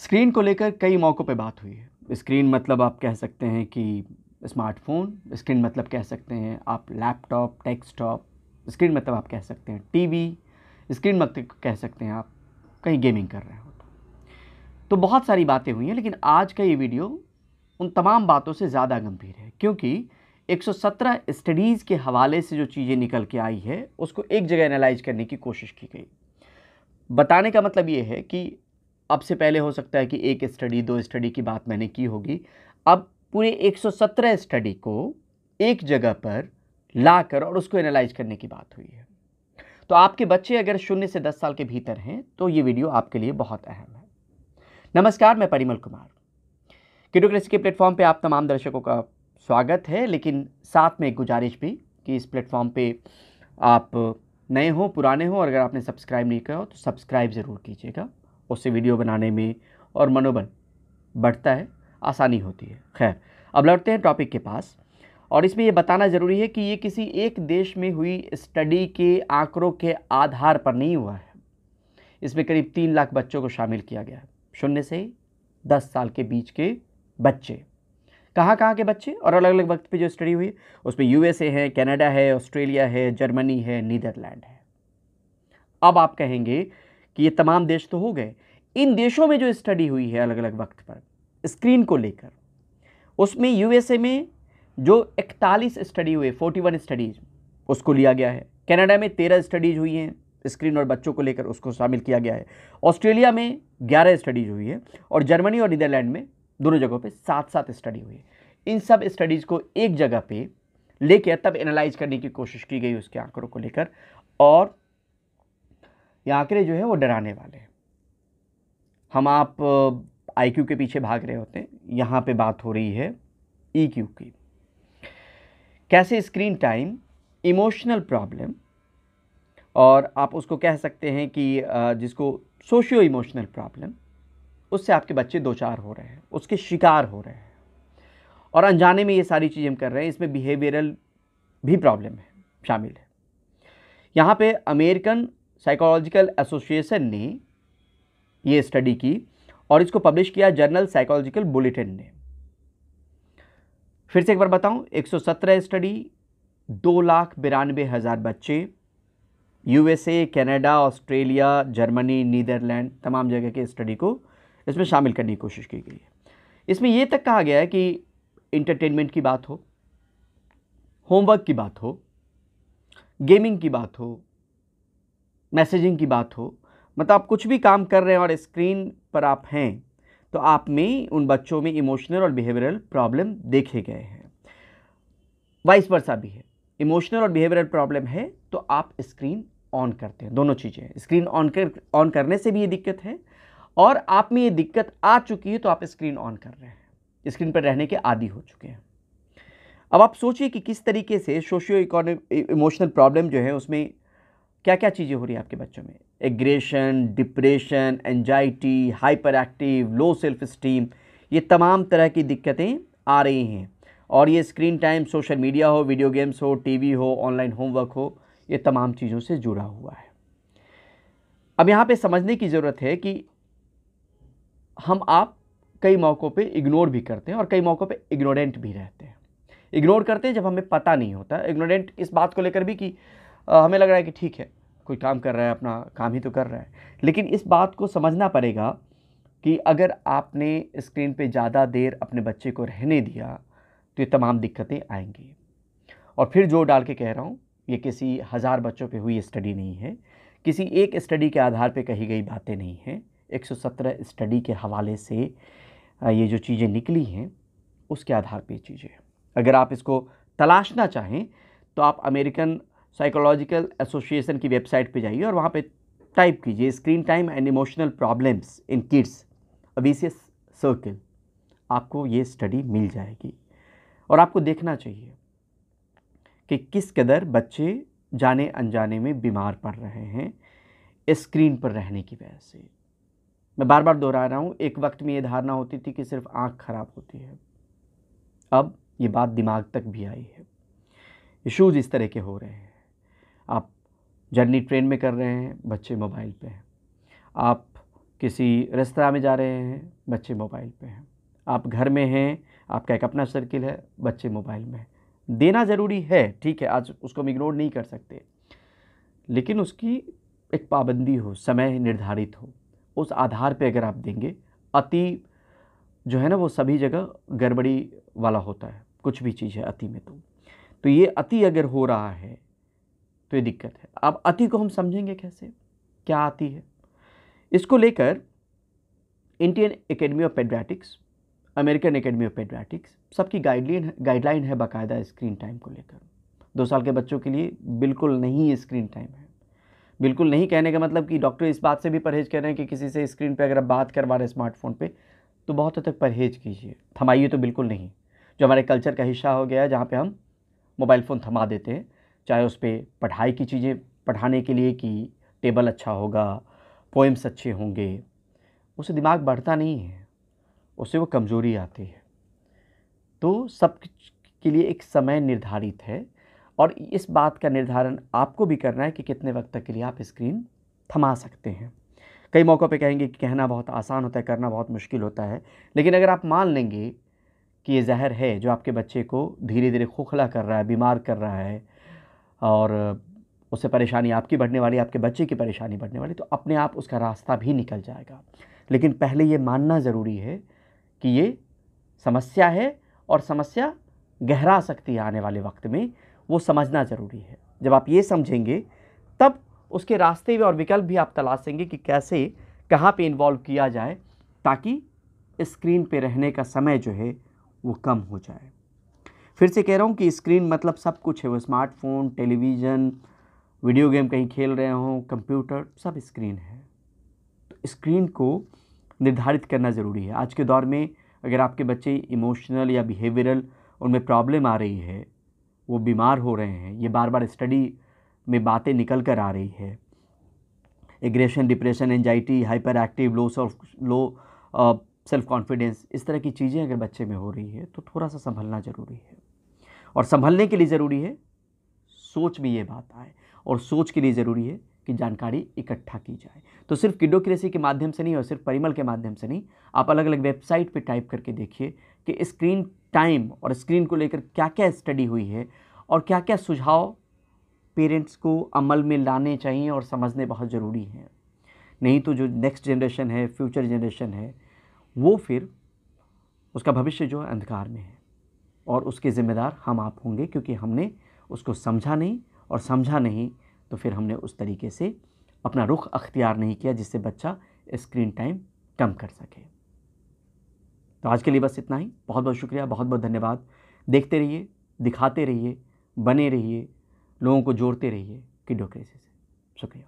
Screen को लेकर कई मौक़ों पे बात हुई है। स्क्रीन मतलब आप कह सकते हैं कि स्मार्टफ़ोन, स्क्रीन मतलब कह सकते हैं आप लैपटॉप, डेस्कटॉप, स्क्रीन मतलब आप कह सकते हैं टीवी, स्क्रीन मतलब कह सकते हैं आप कहीं गेमिंग कर रहे हो तो बहुत सारी बातें हुई हैं, लेकिन आज का ये वीडियो उन तमाम बातों से ज़्यादा गंभीर है, क्योंकि 117 स्टडीज़ के हवाले से जो चीज़ें निकल के आई है उसको एक जगह एनालाइज करने की कोशिश की गई। बताने का मतलब ये है कि अब से पहले हो सकता है कि एक स्टडी, 2 स्टडी की बात मैंने की होगी। अब पूरे 117 स्टडी को एक जगह पर लाकर और उसको एनालाइज करने की बात हुई है। तो आपके बच्चे अगर 0 से 10 साल के भीतर हैं, तो ये वीडियो आपके लिए बहुत अहम है। नमस्कार, मैं परिमल कुमार। किडोक्रेसी के प्लेटफॉर्म पे आप तमाम दर्शकों का स्वागत है, लेकिन साथ में एक गुजारिश भी कि इस प्लेटफॉर्म पे आप नए हो, पुराने हो और अगर आपने सब्सक्राइब नहीं किया हो तो सब्सक्राइब ज़रूर कीजिएगा। उससे वीडियो बनाने में और मनोबल बढ़ता है, आसानी होती है। खैर, अब लौटते हैं टॉपिक के पास। और इसमें ये बताना ज़रूरी है कि ये किसी एक देश में हुई स्टडी के आंकड़ों के आधार पर नहीं हुआ है। इसमें करीब 3 लाख बच्चों को शामिल किया गया है, 0 से 10 साल के बीच के बच्चे। कहाँ के बच्चे और अलग अलग वक्त पे जो स्टडी हुई उसमें यूएसए है, कनाडा है, ऑस्ट्रेलिया है, जर्मनी है, नीदरलैंड है। अब आप कहेंगे कि ये तमाम देश तो हो गए, इन देशों में जो स्टडी हुई है अलग अलग वक्त पर स्क्रीन को लेकर, उसमें यूएसए में जो 41 स्टडी हुए, 41 स्टडीज, उसको लिया गया है। कनाडा में 13 स्टडीज हुई हैं स्क्रीन और बच्चों को लेकर, उसको शामिल किया गया है। ऑस्ट्रेलिया में 11 स्टडीज हुई है और जर्मनी और नीदरलैंड में दोनों जगहों पे 7-7 स्टडी हुई है। इन सब स्टडीज़ को एक जगह पे लेकर तब एनालाइज करने की कोशिश की गई उसके आंकड़ों को लेकर, और ये आंकड़े जो है वो डराने वाले हैं। हम आप आईक्यू के पीछे भाग रहे होते हैं, यहाँ पे बात हो रही है ईक्यू की। कैसे स्क्रीन टाइम, इमोशनल प्रॉब्लम, और आप उसको कह सकते हैं कि जिसको सोशियो इमोशनल प्रॉब्लम, उससे आपके बच्चे दो चार हो रहे हैं, उसके शिकार हो रहे हैं और अनजाने में ये सारी चीज़ें हम कर रहे हैं। इसमें बिहेवियरल भी प्रॉब्लम है, शामिल है। यहाँ पे अमेरिकन साइकोलॉजिकल एसोसिएशन ने ये स्टडी की और इसको पब्लिश किया जर्नल साइकोलॉजिकल बुलेटिन ने। फिर से एक बार बताऊं, 117 स्टडी, 2,92,000 बच्चे, USA, Canada, Australia, Germany, Netherlands, तमाम जगह के स्टडी को इसमें शामिल करने की कोशिश की गई है। इसमें यह तक कहा गया है कि इंटरटेनमेंट की बात हो, होमवर्क की बात हो, गेमिंग की बात हो, मैसेजिंग की बात हो, मतलब आप कुछ भी काम कर रहे हैं और स्क्रीन पर आप हैं, तो आप में, उन बच्चों में इमोशनल और बिहेवियरल प्रॉब्लम देखे गए हैं। वाइस वर्सा भी है, इमोशनल और बिहेवियरल प्रॉब्लम है तो आप स्क्रीन ऑन करते हैं। दोनों चीज़ें, स्क्रीन ऑन करने से भी ये दिक्कत है और आप में ये दिक्कत आ चुकी है तो आप स्क्रीन ऑन कर रहे हैं, स्क्रीन पर रहने के आदी हो चुके हैं। अब आप सोचिए कि किस तरीके से सोशियो इमोशनल प्रॉब्लम जो है उसमें क्या क्या चीज़ें हो रही है आपके बच्चों में। Aggression, depression, anxiety, hyper active, low self esteem, ये तमाम तरह की दिक्कतें आ रही हैं। और ये स्क्रीन टाइम, सोशल मीडिया हो, वीडियो गेम्स हो, टीवी हो, ऑनलाइन होमवर्क हो, ये तमाम चीज़ों से जुड़ा हुआ है। अब यहाँ पे समझने की ज़रूरत है कि हम आप कई मौक़ों पे इग्नोर भी करते हैं और कई मौक़ों पे इग्नोरेंट भी रहते हैं। इग्नोर करते हैं जब हमें पता नहीं होता, इग्नोरेंट इस बात को लेकर भी कि हमें लग रहा है कि ठीक है, कोई काम कर रहा है, अपना काम ही तो कर रहा है। लेकिन इस बात को समझना पड़ेगा कि अगर आपने स्क्रीन पे ज़्यादा देर अपने बच्चे को रहने दिया तो ये तमाम दिक्कतें आएंगी। और फिर जोर डाल के कह रहा हूँ, ये किसी हज़ार बच्चों पे हुई स्टडी नहीं है, किसी एक स्टडी के आधार पे कही गई बातें नहीं हैं। 117 स्टडी के हवाले से ये जो चीज़ें निकली हैं उसके आधार पे चीज़ें। अगर आप इसको तलाशना चाहें तो आप अमेरिकन साइकोलॉजिकल एसोसिएशन की वेबसाइट पे जाइए और वहाँ पे टाइप कीजिए screen time and emotional problems in kids, a vicious circle. आपको ये स्टडी मिल जाएगी और आपको देखना चाहिए कि किस कदर बच्चे जाने अनजाने में बीमार पड़ रहे हैं स्क्रीन पर रहने की वजह से। मैं बार बार दोहरा रहा हूँ, एक वक्त में ये धारणा होती थी कि सिर्फ आँख खराब होती है, अब ये बात दिमाग तक भी आई है। इश्यूज़ इस तरह के हो रहे हैं। आप जर्नी ट्रेन में कर रहे हैं, बच्चे मोबाइल पे हैं। आप किसी रेस्तरां में जा रहे हैं, बच्चे मोबाइल पे हैं। आप घर में हैं, आपका एक अपना सर्किल है, बच्चे मोबाइल में हैं। देना ज़रूरी है, ठीक है, आज उसको हम इग्नोर नहीं कर सकते, लेकिन उसकी एक पाबंदी हो, समय निर्धारित हो। उस आधार पे अगर आप देंगे, अति जो है ना वो सभी जगह गड़बड़ी वाला होता है, कुछ भी चीज़ है अति में। तो ये अति अगर हो रहा है तो ये दिक्कत है। अब अति को हम समझेंगे कैसे, क्या अति है? इसको लेकर Indian Academy of Pediatrics, American Academy of Pediatrics, सबकी गाइडलाइन है बाकायदा स्क्रीन टाइम को लेकर। 2 साल के बच्चों के लिए बिल्कुल नहीं स्क्रीन टाइम है। बिल्कुल नहीं कहने का मतलब कि डॉक्टर इस बात से भी परहेज़ कर रहे हैं कि किसी से स्क्रीन पे अगर आप बात करवा रहे हैं स्मार्टफ़ोन पे, तो बहुत हद तक परहेज़ कीजिए, थमाइए तो बिल्कुल नहीं। जो हमारे कल्चर का हिस्सा हो गया है, जहाँ पे हम मोबाइल फ़ोन थमा देते हैं, चाहे उस पे पढ़ाई की चीज़ें पढ़ाने के लिए कि टेबल अच्छा होगा, पोएम्स अच्छे होंगे, उससे दिमाग बढ़ता नहीं है, उससे वो कमज़ोरी आती है। तो सब के लिए एक समय निर्धारित है और इस बात का निर्धारण आपको भी करना है कि कितने वक्त तक के लिए आप स्क्रीन थमा सकते हैं। कई मौक़ों पे कहेंगे कि कहना बहुत आसान होता है, करना बहुत मुश्किल होता है, लेकिन अगर आप मान लेंगे कि ये ज़हर है जो आपके बच्चे को धीरे धीरे खोखला कर रहा है, बीमार कर रहा है और उससे परेशानी आपकी बढ़ने वाली, आपके बच्चे की परेशानी बढ़ने वाली, तो अपने आप उसका रास्ता भी निकल जाएगा। लेकिन पहले ये मानना ज़रूरी है कि ये समस्या है और समस्या गहरा सकती है आने वाले वक्त में, वो समझना ज़रूरी है। जब आप ये समझेंगे तब उसके रास्ते और विकल्प भी आप तलाशेंगे कि कैसे, कहाँ पे इन्वॉल्व किया जाए ताकि स्क्रीन पे रहने का समय जो है वो कम हो जाए। फिर से कह रहा हूँ कि स्क्रीन मतलब सब कुछ है, वो स्मार्टफोन, टेलीविज़न, वीडियो गेम कहीं खेल रहे हों, कंप्यूटर, सब स्क्रीन है। तो स्क्रीन को निर्धारित करना ज़रूरी है। आज के दौर में अगर आपके बच्चे इमोशनल या बिहेवियरल उनमें प्रॉब्लम आ रही है, वो बीमार हो रहे हैं, ये बार बार स्टडी में बातें निकल कर आ रही है, aggression, depression, anxiety, hyper active, low self confidence, इस तरह की चीज़ें अगर बच्चे में हो रही है तो थोड़ा सा संभलना ज़रूरी है। और संभलने के लिए ज़रूरी है सोच में ये बात आए, और सोच के लिए ज़रूरी है कि जानकारी इकट्ठा की जाए। तो सिर्फ किडोक्रेसी के माध्यम से नहीं और सिर्फ परिमल के माध्यम से नहीं, आप अलग अलग वेबसाइट पे टाइप करके देखिए कि स्क्रीन टाइम और स्क्रीन को लेकर क्या क्या स्टडी हुई है और क्या क्या सुझाव पेरेंट्स को अमल में लाने चाहिए और समझने बहुत ज़रूरी हैं। नहीं तो जो नेक्स्ट जनरेशन है, फ्यूचर जनरेशन है, वो फिर उसका भविष्य जो है अंधकार में है और उसके ज़िम्मेदार हम आप होंगे, क्योंकि हमने उसको समझा नहीं, और समझा नहीं तो फिर हमने उस तरीके से अपना रुख अख्तियार नहीं किया जिससे बच्चा स्क्रीन टाइम कम कर सके। तो आज के लिए बस इतना ही। बहुत बहुत शुक्रिया, बहुत बहुत धन्यवाद। देखते रहिए, दिखाते रहिए, बने रहिए, लोगों को जोड़ते रहिए किडोक्रेसी से। शुक्रिया।